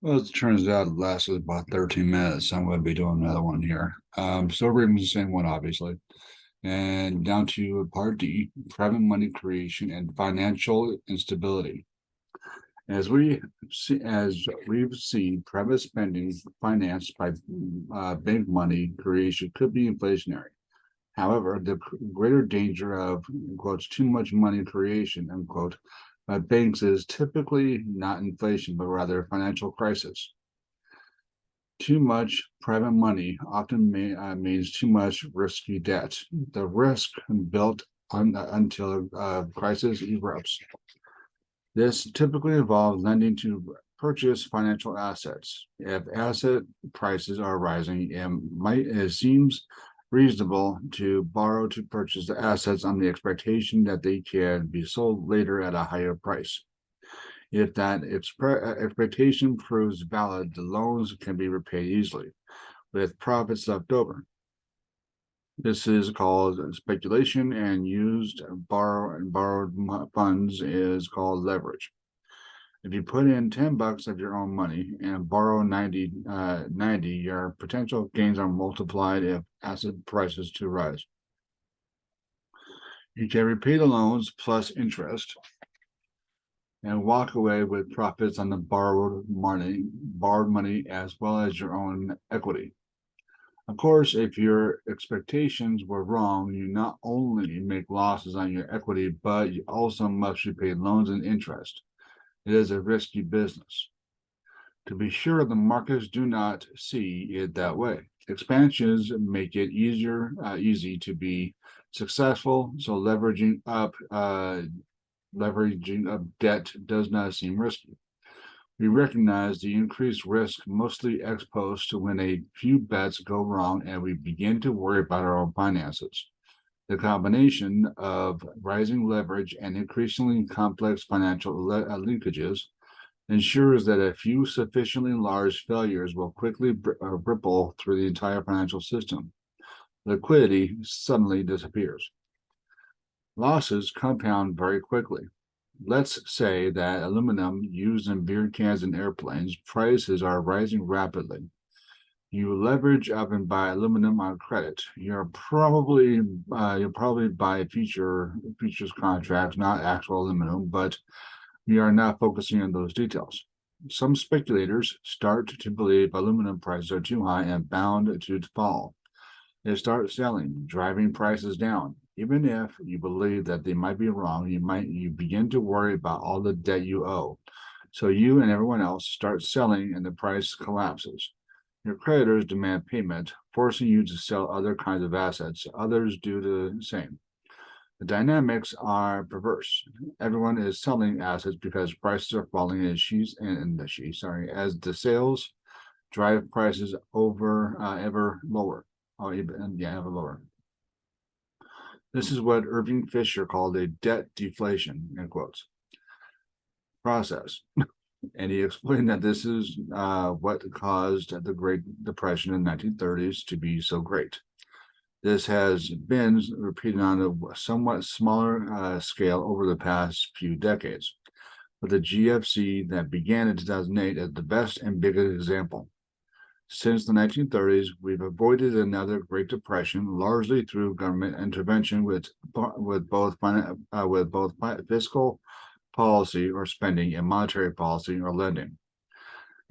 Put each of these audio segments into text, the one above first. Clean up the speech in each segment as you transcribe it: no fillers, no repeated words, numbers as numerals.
Well, it turns out it lasted about 13 minutes. I'm going to be doing another one here. Still reading the same one, obviously. And down to part D, private money creation and financial instability. As we've seen, private spending financed by bank money creation could be inflationary. However, the greater danger of, quotes, too much money creation, unquote, by banks is typically not inflation, but rather financial crisis. Too much private money often means too much risky debt. The risk built until a crisis erupts. This typically involves lending to purchase financial assets. If asset prices are rising, it seems reasonable to borrow to purchase the assets on the expectation that they can be sold later at a higher price. If that expectation proves valid, the loans can be repaid easily, with profits left over. This is called speculation, and borrowed funds is called leverage. If you put in $10 of your own money and borrow 90, your potential gains are multiplied if asset prices to rise. You can repay the loans plus interest and walk away with profits on the borrowed money as well as your own equity. Of course, if your expectations were wrong, you not only make losses on your equity, but you also must repay loans and interest. It is a risky business. To be sure, the markets do not see it that way. Expansions make it easy to be successful, so leveraging up debt does not seem risky. We recognize the increased risk mostly ex post when a few bets go wrong and we begin to worry about our own finances. The combination of rising leverage and increasingly complex financial linkages ensures that a few sufficiently large failures will quickly ripple through the entire financial system. Liquidity suddenly disappears. Losses compound very quickly. Let's say that aluminum used in beer cans and airplanes prices are rising rapidly. You leverage up and buy aluminum on credit. You'll probably buy futures contracts, not actual aluminum, but we are not focusing on those details. Some speculators start to believe aluminum prices are too high and bound to fall. They start selling, driving prices down. Even if you believe that they might be wrong, you begin to worry about all the debt you owe. So you and everyone else start selling and the price collapses. Your creditors demand payment, forcing you to sell other kinds of assets. Others do the same. The dynamics are perverse. Everyone is selling assets because prices are falling as the sales drive prices over ever lower. Ever lower. This is what Irving Fisher called a debt deflation, in quotes, process. And he explained that this is what caused the Great Depression in the 1930s to be so great. This has been repeated on a somewhat smaller scale over the past few decades, but the GFC that began in 2008 is the best and biggest example. Since the 1930s, we've avoided another Great Depression largely through government intervention with both fiscal policy or spending and monetary policy or lending.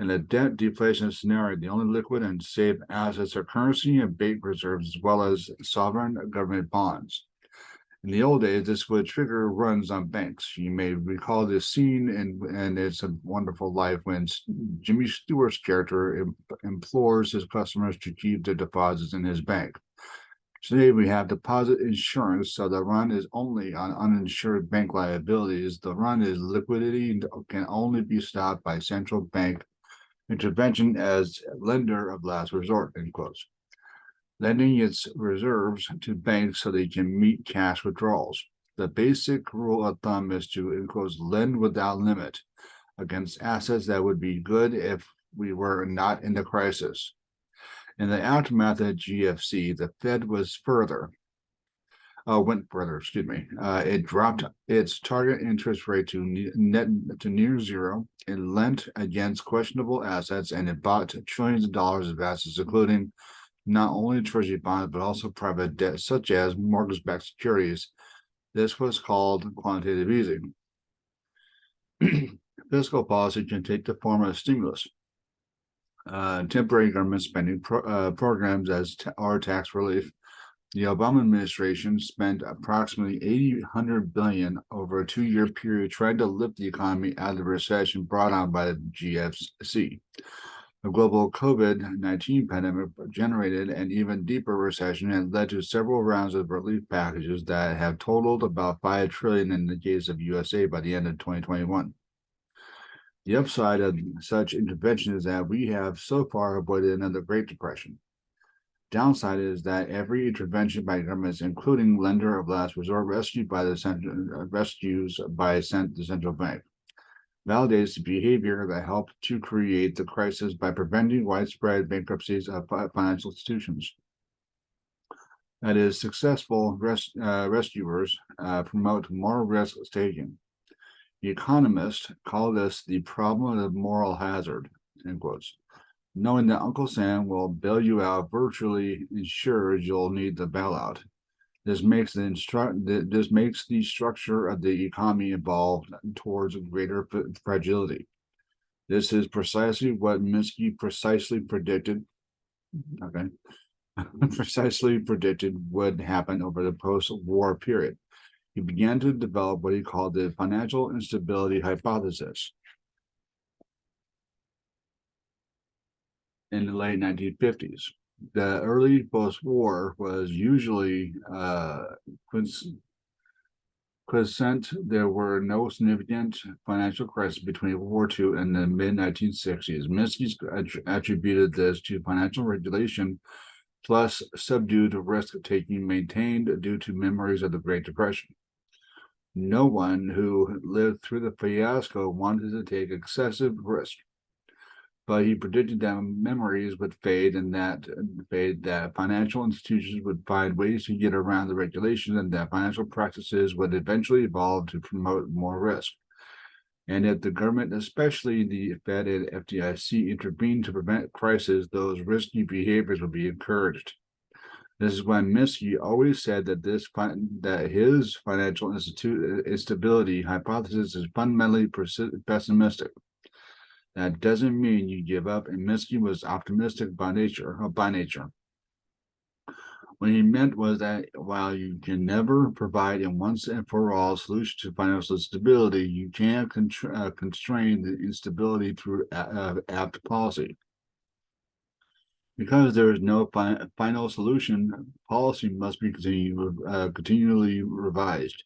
In a debt deflation scenario, the only liquid and safe assets are currency and bank reserves, as well as sovereign government bonds. In the old days, this would trigger runs on banks. You may recall this scene in It's a Wonderful Life when Jimmy Stewart's character implores his customers to keep their deposits in his bank. Today, we have deposit insurance, so the run is only on uninsured bank liabilities. The run is liquidity and can only be stopped by central bank intervention as lender of last resort, end quotes. Lending its reserves to banks so they can meet cash withdrawals. The basic rule of thumb is to, in quotes, lend without limit against assets that would be good if we were not in the crisis. In the aftermath of GFC, the Fed was further went further, excuse me. It dropped its target interest rate to near zero. It lent against questionable assets, and it bought trillions of dollars of assets, including not only treasury bonds, but also private debt, such as mortgage-backed securities. This was called quantitative easing. Fiscal policy can take the form of stimulus, temporary government spending programs or tax relief. The Obama administration spent approximately $800 billion over a 2-year period trying to lift the economy out of the recession brought on by the GFC. The global COVID-19 pandemic generated an even deeper recession and led to several rounds of relief packages that have totaled about $5 trillion in the case of USA by the end of 2021. The upside of such intervention is that we have so far avoided another Great Depression. Downside is that every intervention by governments, including lender of last resort, rescues by the central bank, validates the behavior that helped to create the crisis by preventing widespread bankruptcies of financial institutions. That is, successful rescuers promote more risk taking. The economists call this the problem of moral hazard, end quotes. Knowing that Uncle Sam will bail you out virtually ensures you'll need the bailout. This makes the structure of the economy evolve towards greater fragility. This is precisely what Minsky predicted would happen over the post-war period. He began to develop what he called the financial instability hypothesis. In the late 1950s. The early post-war was usually quiescent. There were no significant financial crises between World War II and the mid-1960s. Minsky attributed this to financial regulation plus subdued risk-taking maintained due to memories of the Great Depression. No one who lived through the fiasco wanted to take excessive risk, but he predicted that memories would fade and that financial institutions would find ways to get around the regulations and that financial practices would eventually evolve to promote more risk. And if the government, especially the Fed and FDIC, intervened to prevent crisis, those risky behaviors would be encouraged. This is why Minsky always said that his financial instability hypothesis is fundamentally pessimistic. That doesn't mean you give up, and Minsky was optimistic by nature. What he meant was that while you can never provide a once and for all solution to financial instability, you can constrain the instability through apt policy. Because there is no final solution, policy must be continually revised,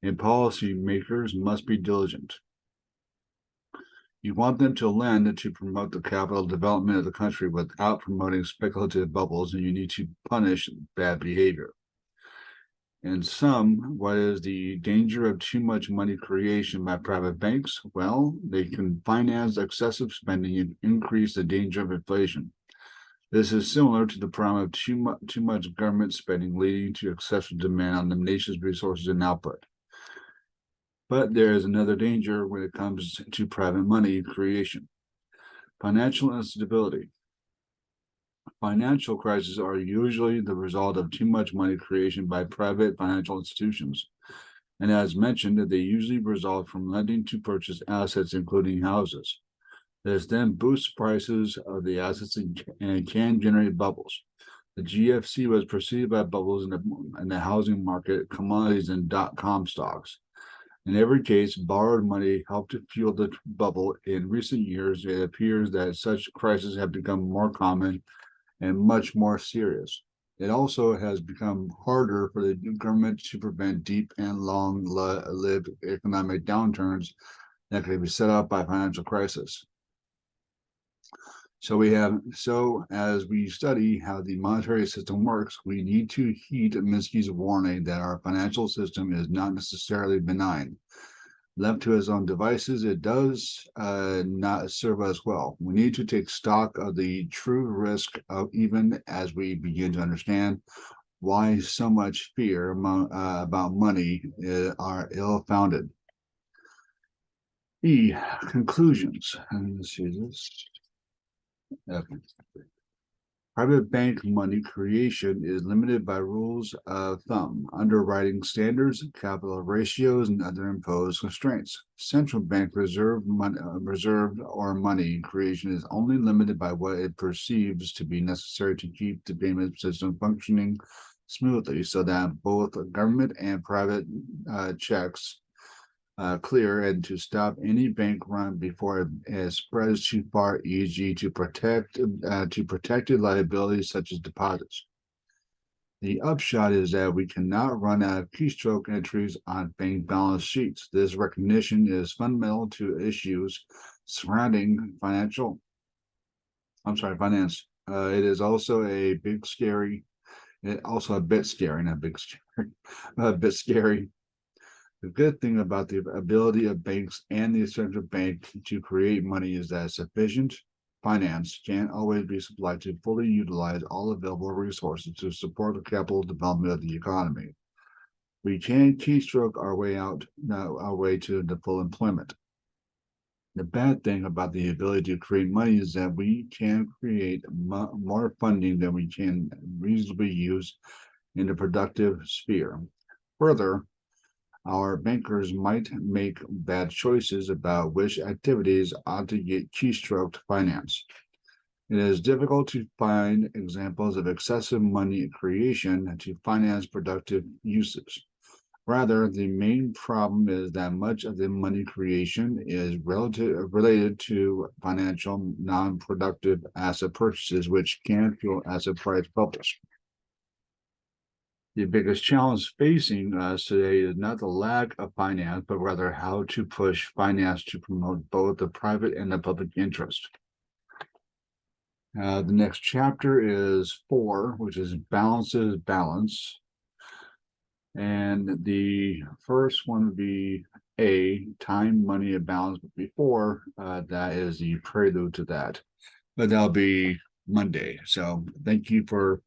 and policy makers must be diligent. You want them to lend to promote the capital development of the country without promoting speculative bubbles, and you need to punish bad behavior. In sum, what is the danger of too much money creation by private banks? Well, they can finance excessive spending and increase the danger of inflation. This is similar to the problem of too much government spending leading to excessive demand on the nation's resources and output. But there is another danger when it comes to private money creation: financial instability. Financial crises are usually the result of too much money creation by private financial institutions. And as mentioned, they usually result from lending to purchase assets, including houses. This then boosts prices of the assets and can generate bubbles. The GFC was preceded by bubbles in the housing market, commodities, and dot-com stocks. In every case, borrowed money helped to fuel the bubble. In recent years, it appears that such crises have become more common and much more serious. It also has become harder for the government to prevent deep and long-lived economic downturns that could be set up by financial crisis. So as we study how the monetary system works, we need to heed Minsky's warning that our financial system is not necessarily benign. Left to its own devices, it does not serve us well. We need to take stock of the true risk of even as we begin to understand why so much fear about money are ill-founded. E, conclusions. And let's see this. Okay. Private bank money creation is limited by rules of thumb, underwriting standards, capital ratios, and other imposed constraints. Central bank reserve money creation is only limited by what it perceives to be necessary to keep the payment system functioning smoothly, so that both government and private checks clear, and to stop any bank run before it spreads too far, e.g., to protected liabilities such as deposits. The upshot is that we cannot run out of keystroke entries on bank balance sheets. This recognition is fundamental to issues surrounding finance. It is also a bit scary, not big scary, a bit scary. The good thing about the ability of banks and the central bank to create money is that sufficient finance can't always be supplied to fully utilize all available resources to support the capital development of the economy. We can keystroke our way to the full employment. The bad thing about the ability to create money is that we can create more funding than we can reasonably use in the productive sphere. Further, our bankers might make bad choices about which activities ought to get keystroked finance. It is difficult to find examples of excessive money creation to finance productive uses. Rather, the main problem is that much of the money creation is related to financial non-productive asset purchases, which can fuel asset price bubbles. The biggest challenge facing us today is not the lack of finance, but rather how to push finance to promote both the private and the public interest. The next chapter is 4, which is balances balance. And the first one would be A, time, money, and balance. But before that is the prelude to that. But that'll be Monday. So thank you for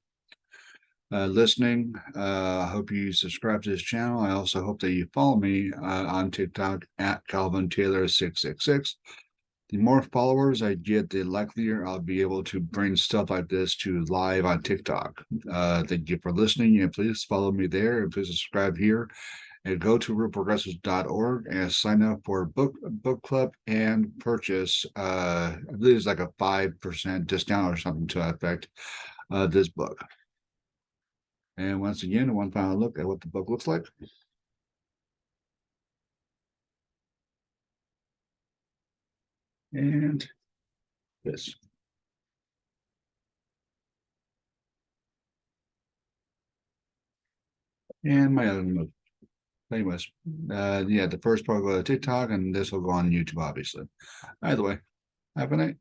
listening. I hope you subscribe to this channel. I also hope that you follow me on TikTok at Calvin Taylor 666. The more followers I get, the likelier I'll be able to bring stuff like this to live on TikTok. Thank you for listening, and please follow me there, and please subscribe here, and go to realprogressives.org and sign up for book club and purchase. I believe it's like a 5% discount or something to that effect. This book. And once again, one final look at what the book looks like. And this. And my other move. Anyways, yeah, the first part will go to TikTok, and this will go on YouTube, obviously. Either way, have a night.